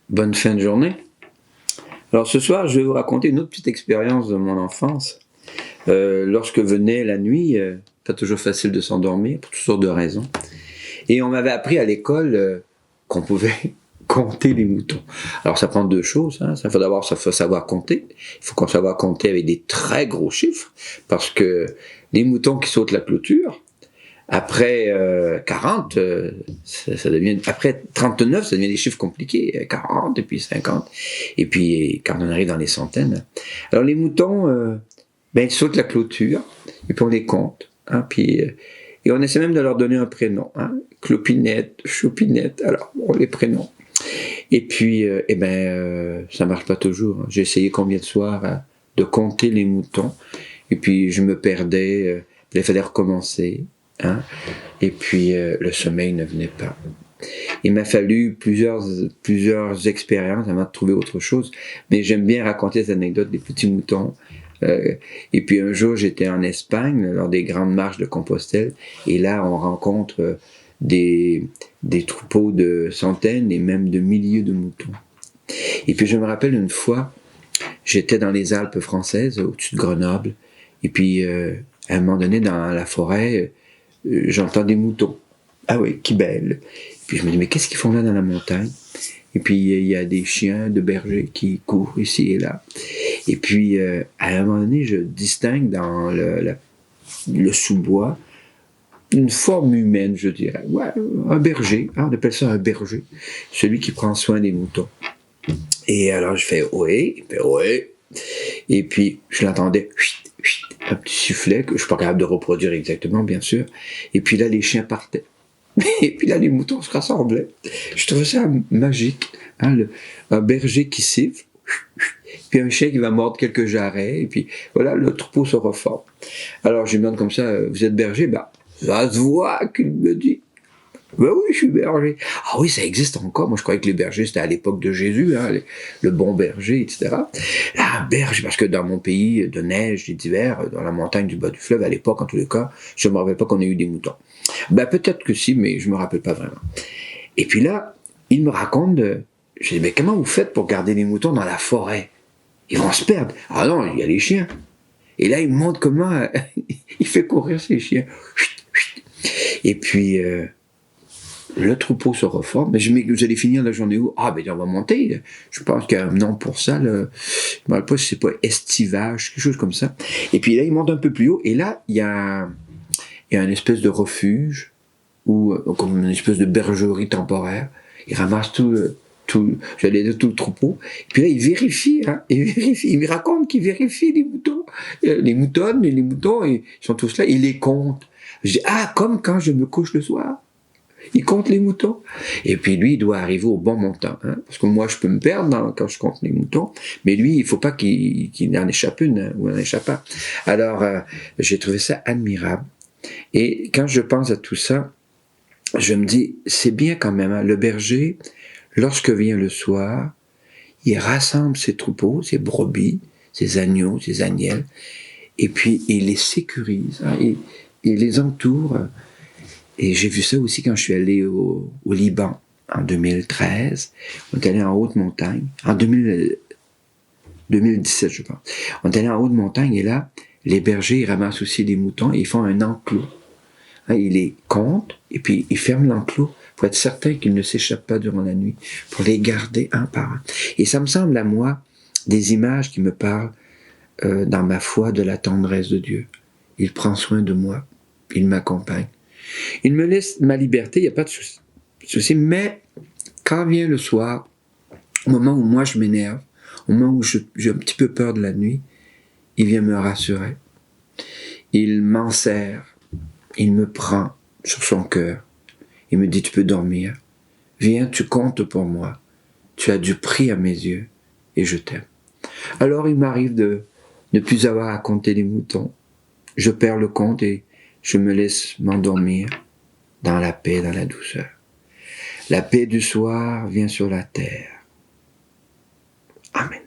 Bonne fin de journée. Alors ce soir, je vais vous raconter une autre petite expérience de mon enfance. Lorsque venait la nuit, pas toujours facile de s'endormir, pour toutes sortes de raisons. Et on m'avait appris à l'école qu'on pouvait compter les moutons. Alors ça prend deux choses. Ça faut savoir compter. Il faut qu'on savoir compter avec des très gros chiffres, parce que les moutons qui sautent la clôture, après 40, ça devient, après 39, ça devient des chiffres compliqués. 40, et puis 50. Et puis, quand on arrive dans les centaines. Alors, les moutons, ils sautent la clôture, et puis on les compte. Et on essaie même de leur donner un prénom. Clopinette, Choupinette, alors, bon, les prénoms. Et puis, ça marche pas toujours. J'ai essayé combien de soirs de compter les moutons. Et puis, je me perdais. Il fallait recommencer. Et puis le sommeil ne venait pas. Il m'a fallu plusieurs expériences avant de trouver autre chose, mais j'aime bien raconter cette anecdote des petits moutons. Et puis un jour, j'étais en Espagne lors des grandes marches de Compostelle, et là on rencontre des troupeaux de centaines et même de milliers de moutons. Et puis je me rappelle une fois, j'étais dans les Alpes françaises, au-dessus de Grenoble, et puis à un moment donné dans la forêt, j'entends des moutons. Ah oui, qui belle. Puis je me dis, mais qu'est-ce qu'ils font là dans la montagne? Et puis il y a des chiens de berger qui courent ici et là. Et puis à un moment donné, je distingue dans le sous-bois une forme humaine, je dirais. Ouais, un berger, on appelle ça un berger. Celui qui prend soin des moutons. Et alors je fais oui, il fait oui. Et puis je l'entendais, un petit sifflet que je suis pas capable de reproduire exactement, bien sûr. Et puis là, les chiens partaient. Et puis là, les moutons se rassemblaient. Je trouvais ça magique. Un berger qui siffle, puis un chien qui va mordre quelques jarrets, et puis voilà, le troupeau se reforme. Alors je lui demande comme ça, vous êtes berger? Ça se voit qu'il me dit. Ben oui, je suis berger. Ah oui, ça existe encore. Moi, je croyais que les bergers, c'était à l'époque de Jésus, le bon berger, etc. Ah, berger, parce que dans mon pays de neige et d'hiver, dans la montagne du bas du fleuve, à l'époque, en tous les cas, je ne me rappelle pas qu'on ait eu des moutons. Peut-être que si, mais je me rappelle pas vraiment. Et puis là, il me raconte, je dis, mais comment vous faites pour garder les moutons dans la forêt? Ils vont se perdre. Ah non, il y a les chiens. Et là, il me montre comment il fait courir ces chiens. Et puis, le troupeau se reforme. Mais vous allez finir la journée où? On va monter. Je pense qu'il y a un nom pour ça. Je ne me rappelle pas si c'est pas estivage, quelque chose comme ça. Et puis là, il monte un peu plus haut. Et là, il y a une espèce de refuge, ou comme une espèce de bergerie temporaire. Il ramasse tout le troupeau. Et puis là, il vérifie. Il me raconte qu'il vérifie les moutons. Les moutonnes et les moutons, ils sont tous là. Il les compte. Je dis, comme quand je me couche le soir. Il compte les moutons. Et puis lui, il doit arriver au bon montant. Parce que moi, je peux me perdre quand je compte les moutons. Mais lui, il ne faut pas qu'il en échappe une ou en échappe pas. Alors, j'ai trouvé ça admirable. Et quand je pense à tout ça, je me dis, c'est bien quand même. Le berger, lorsque vient le soir, il rassemble ses troupeaux, ses brebis, ses agneaux, ses agnelles, et puis il les sécurise. Il les entoure. Et j'ai vu ça aussi quand je suis allé au Liban en 2013. On est allé en haute montagne. En 2017, je pense. On est allé en haute montagne et là, les bergers, ils ramassent aussi des moutons et ils font un enclos. Ils les comptent et puis ils ferment l'enclos pour être certain qu'ils ne s'échappent pas durant la nuit, pour les garder un par un. Et ça me semble à moi des images qui me parlent dans ma foi de la tendresse de Dieu. Il prend soin de moi, il m'accompagne. Il me laisse ma liberté, il n'y a pas de souci, mais quand vient le soir, au moment où moi je m'énerve, au moment où j'ai un petit peu peur de la nuit, il vient me rassurer. Il m'enserre, il me prend sur son cœur, il me dit, tu peux dormir, viens, tu comptes pour moi, tu as du prix à mes yeux, et je t'aime. Alors il m'arrive de ne plus avoir à compter les moutons, je perds le compte et je me laisse m'endormir dans la paix, dans la douceur. La paix du soir vient sur la terre. Amen.